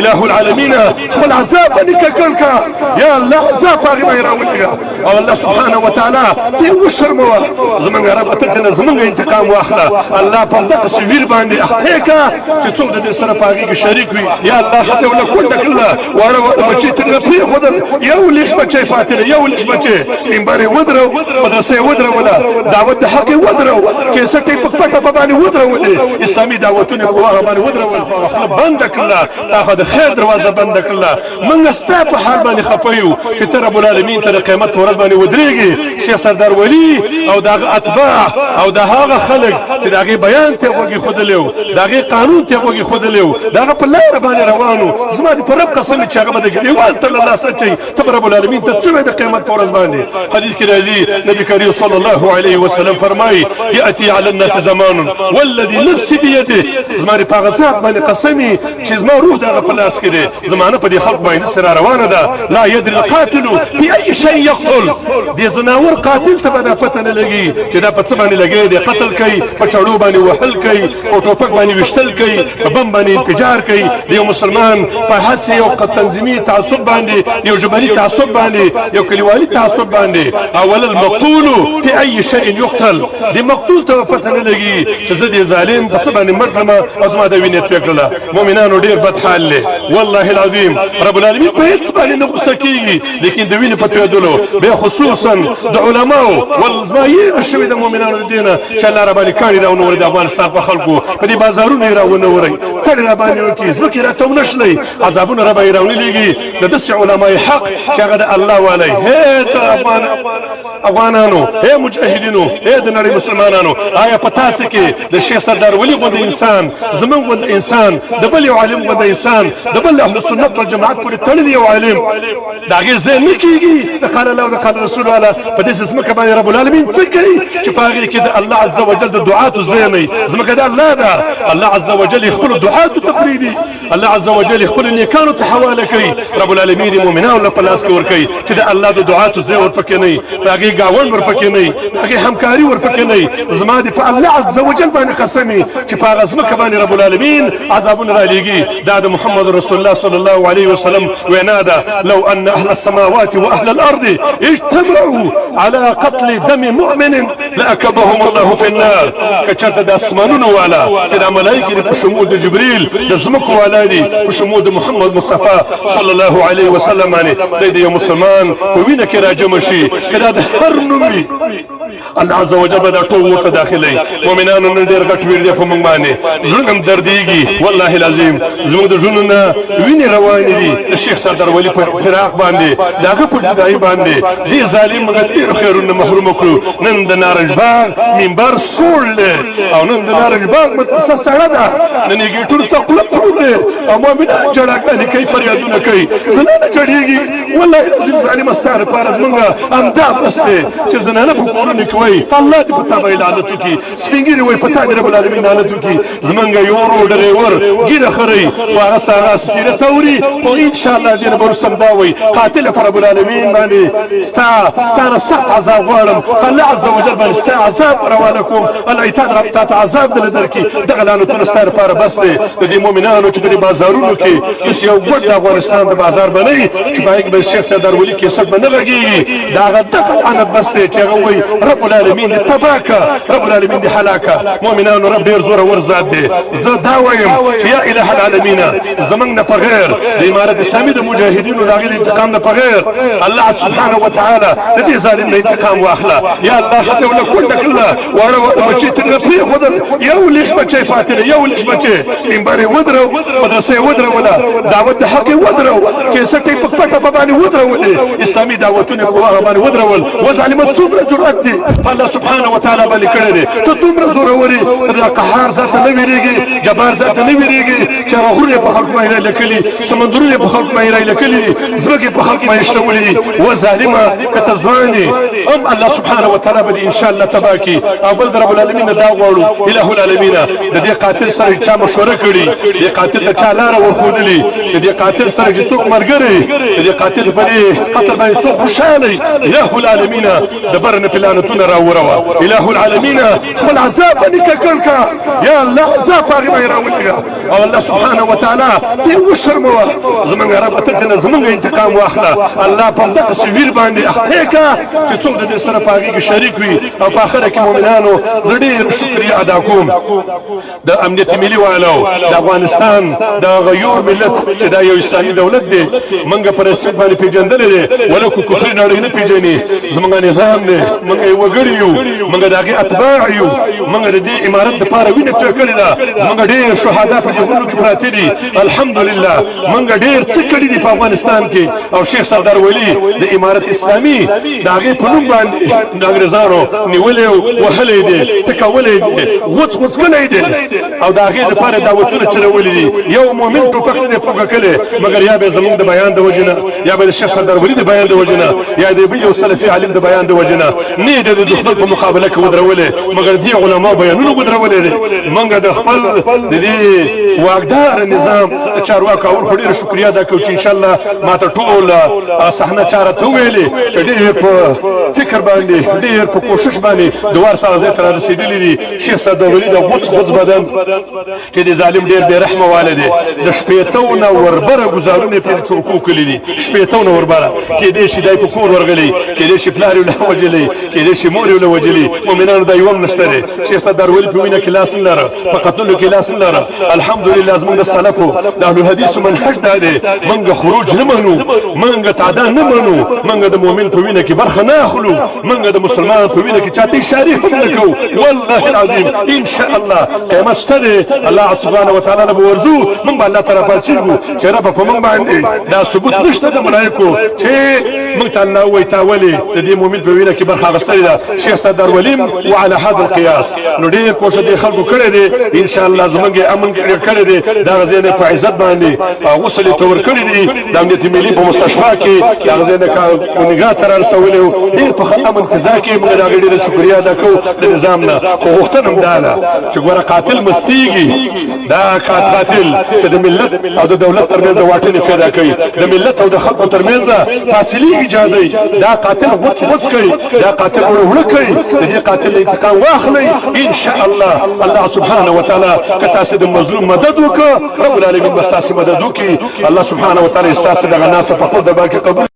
اله العالمین خپل عذاب باندې ککړ کا یا الله عذاب هغې باندې راولېږه او الله سبحانه وتعالی ته وشرموه زمونږ رب ته کنه زمونږ انتقام واخله الله په همدغسې ویر باندې اخته کا چې څوک د دې سره په هغې کې شریک وي یا الله هڅه ونه کونډه کړله واړه واړه بچي ترې پرېښودل یو لږ بچی پاتې دی یو لږ بچی منبر یې ودرو مدرسه یې ودروله دعوت د حق یې ودرو کیسټ یې په پټه په باندې ودرولې اسلامي دعوتونه یې په هغه باندې ودرول خوله بنده کړله دا خو د خیر دروازه بنده کړله موږ ستا په حال باندې خفه یو چې ته رب العالمین ته د قیامت په ورځ باندې ودرېږي شیخ سردار ولي او د هغه اتباع او د هغه خلک چې د هغې بیان ته یې غوږ ایښودلی و د هغې قانون ته یې غوږ ایښودلی و د هغه په لاره باندې روان و زما دې په رب قسم چې هغه به د ګریوان ته له لاسه اچوي ته به رب العالمین ته څه وایې د قیامت په ورځ باندې حدیث کې راځي نبي کریم صلی الله علیه وسلم فرمایي یأتي علی الناس زمان والذي نفسي بيده زما دې په هغه ذات باندې قسم چې زما روح د هغه په لاس کې دی زمانه په دې خلق باندې سره روانه ده لا يدري القاتل بأي شيء يقتل دې زناور قاتل ته به دا پته نه لګي چې دا په څه باندې لګی دی قتل کوي په چړو باندې وهل کوي په ټوپک باندې ویشتل کوي په بم باندې انفجار کوي د یو مسلمان په هسې یو تنظیمي تعصب باندې یو جبلي تعصب باندې یو کلیوالي تعصب باندې اول المقتول في اي شيء يقتل دې مقتول ته پته نه لګي چې زه دې ظالم په څه باندې مړ کړم او زما د وینې توی کړله مؤمنانو ډېر بد حال دی والله العظیم رب العالمین په هېڅ باندې نه غوسه کېږي لیکن د وینې په تویېدلو بیا خصوصا د علماو زما یېره شوې د مؤمنانو د دې نه چې الله راباندې کاڼي راونورئ د افغانستان په خلکو په دې بازارونو یې راونورئ تړې راباندې وکړي ځمکې راته ونښلئ عذابونه راباندې راونهلېږي د داسې علمای حق چې هغه د الله والی هې د افغانانو هې مجاهدینو هې د نړۍ مسلمانانو آیا په تاسې کې د شیخ سردار ولي غونده انسان زمونږ غونده انسان د بل یو عالم غونده انسان د بل اهل سنت والجماعت پورې تړلی یو عالم د هغې ځای نه کېږي د قال الله او د قال رسول الله په داسې ځمکه باندې رب العالمین څه کوي چې په هغې کې د الله عز وجل د دعاتو ځای نه وي ځمکه د الله ده الله عز وجل یې خپلو دعاتو ته پرېږدي الله عز وجل یې خپلو نیکانو ته حواله کوي رب العالمین یې مؤمنانو له په لاس کې ورکوي چې د الله د دعاتو ځای ورپکې نه وي د هغې ګاونډ ورپکې نه وي د هغې همکاري ورپکې نه وي زما دې په الله عز وجل باندې قسم وي چې په هغه ځمکه باندې رب العالمین عذابونه رالېږي دا د محمد رسول الله صلی الله علیه وسلم وینا ده لو ان اهل السماوات واهل الارض اجتمعوا على قتل دم مؤمن لاكبهم الله في النار کچرته د اسمانونو والا چې د ملائکې په شمول د جبريل د ځمکو والا دي په شمول د محمد مصطفى صلی الله علیه وسلم باندې د یو مسلمان په وینه کې راجم شي کدا د هر نومي الله عز وجل به دا ټول ورته داخلي مؤمنانو نن ډېر غټ ویر دی په موږ باندې زړه هم دردېږي والله العظیم زموږ د ژوندو نه وینې روانې دي د شیخ سردار ولي په فراق باندې د هغه په جدایي باندې دې ظالم موږ ډېرو خیرونو محروم کړو نن د نارنج باغ منبر سوړ دی او نن د نارنج باغ مدرسه سړه ده نن یې ګېټونو ته خوله پروت دی او مؤمنان جړاګانې کوي فریادونه کوي زنانه جړېږي والله العظیم ظالمه ستا دپاره زموږ همدا بس دی چې زنانه په کورونو کې وایي الله دې په تا باندې لعنت وکړي سپین ږیرې وایي په تا دې رب العالمین لعنت وکړي زمونږ یو ورو ډریور ګیره خرئ خو هغه هغه سیرت اوري خو انشاءالله دې نه به وروسته هم دا وایي قاتله په رب العالمین باندې ستا نه سخت عذاب غواړم الله عز وجل باندې ستا عذاب روانه کوم الله تا ته عذاب دله درکړي دغه لعنتونه ستا لپاره بس دی د دې مؤمنانو چې په دې بازارونو کې داسې یو ګوټ د افغانستان د بازار به نه وي چې په هغې کې به شیخ سردار ولي کیسټ به نه غږېږي د هغه دغه لعنت بس دی چې هغه وایي رب العالمین دې تباه کړه رب العالمین دې هلاک کړه مؤمنانو رب ډېر زورور ذات دی زه دا وایم چې یا اله العالمین زمونږ نه په غیر د امارت اسلامي د مجاهدینو د هغې د انتقام نه په غیر الله سبحانه وتعالی د دې ظالم نه انتقام واخله یا الله هڅه ونه کونډه کړله واړه واړه بچي ترې پرېښودل یو لږ بچی پاتې دی یو لږ بچی منبر یې ودرو مدرسه یې ودروله دعوت د حق یې ودرو کیسټ یې په پټه په باندې ودرولې اسلامي دعوتونه یې په هغه باندې ودرول وظالمه څومره جرأت دی په الله سبحانه وتعالی باندې کړی دی ته دومره زورور یې ته د قهار ذات نه وېرېږې جبار ذات نه وېرېږې چې هغه غرونه یې په خلکو باندې رایلکلي سمندرونه یې په خلکو باندې رایلکلي دي ځمکې په خلکو باندې شلولې دي وظالمه که ته ځوان یې هم الله سبحانه وتعالی به دې انشاءالله تباه کړي او بل د رب العالمین نه دا غواړو اله العالمین د دې قاتل سره چا مشوره کړي دې قاتل ته چا لاره ورښودلې د دې قاتل سره چې څوک ملګری د دې قاتل په دې قتل باندې څوک خوشحاله اله العالمین د بر نه پلانتونه راوروه اله العالمین خپل عذاب باندې ککړ کا یا الله عذاب هغې باندې راولېږه او الله سبحانه وتعالی ته وشرموه زمونږ رب ته کنه زمونږ انتقام واخله الله په دغه سویر باندې اخته کا چې څوک د دې سره پاږي کې شریک وي او په اخر کې مؤمنانو زه ډېر شکریا ادا کوم د امنیت ملي والو د افغانستان د غیور ملت چې دا یو اسلامي دولت دی منګه پر رسمیت باندې پیژندل دي ولکه کفر نړۍ نه پیژني زمونږ نظام دی منګه یو وګړي یو منګه دغه اتباع یو منګه د دې امارت د پاره وینې توی کړې ده زمونږ ډېر شهدا په دې غرونو کې پراته دي الحمدلله منګه ډېر څه کړي دي په افغانستان کې او شیخ سردار ولی د امارت اسلامي د هغې په نوم باندې د انګرېزانو نیولې وهلې دي ټکولې دي غوڅ کړی دي او د هغې دپاره دعوتونه چلولي دي یو مؤمن ټوپک نه دی پوکه کړی مګر یا به زمونږ د بیان د وجې نه یا به د شیخ سردار ولی د بیان د وجې نه یا د بل یو سلفي عالم د بیان د وجې نه نه یې د دښمن په مقابله کې ودرولې مګر دې علماو بیانونه ودرولې دي موږ د خپل د دې واکدار نظام د چارواکو اور خو ډېره شکریا ادا کوو چې انشاءالله ما ته ټول صحنه چاره ته وویلې چې ډېر په فکر باندې ډېر په کوشش باندې د وار سره ځای ته رارسېدلي دي شیخ سردار ولي د غوڅ بدن چې د ظالم ډېر بې رحمه والی دی د شپېتو نه وربره ګزارونه یې پرې چوکو کړي دي شپېتو نه وربره کېدای شي دی په کور ورغلی کېدای شي پلار یې له وجلی کېدای شي مور یې له وجلي مؤمنانو دا یو هم نشته دی شیخ سردار ولي په وینه کې لاس نه لره په قتلولو کې لاس نه لره الحمدلله زموږ د سلفو د اهلحدیثو منهج دا دی موږ خروج نه منو موږ تعدا نه منو موږ د مؤمن په وینه کې برخه نه اخلو موږ د مسلمان په وینه کې چاته اشارې هم نه کوو والله العظیم ان شاء الله قیامت شته دی الله سبحانه وتعالی نه به ورځو موږ به الله ته راپاڅېږو چې ربه په موږ باندې دا ثبوت نشته د ملایکو چې موږ ته الله ووایي تا ولې د دې مؤمن په وینه کې برخه اخیستلې ده شیخ سردار ولیم وعلى هذا القياس نو ډېر کوښښ دې خلکو کړی دی ان شاء الله زمونږ امن کړی دی دغه ځای نه په عزت باندې غسل یې ته ورکړی دي د امنیت ملي په مستشفا کې دغه ځای نه نګاه ته رارسولی و ډېر په ښه امن فضا کې موږ د هغې ډېره شکریا ادا کوو د نظام نه خو غوښتنه هم دا ده چې ګوره قاتل مستیږي دا قاتل چې د ملت او د دولت ترمنځ واټنې پیدا کوي د ملت او د خلکو ترمنځ فاصلې ایجادوي دا قاتل غوڅ کوي دا قاتل وړه کوي د دې قاتل انتقام واخلئ ان شاء الله الله سبحانه وتعالی که تاسې د مظلوم مدد وکړه رب العالمین به ستاسې مدد وکړي الله سبحانه وتعالی ستاسې دغه ناسته په خپل دربار کې قبول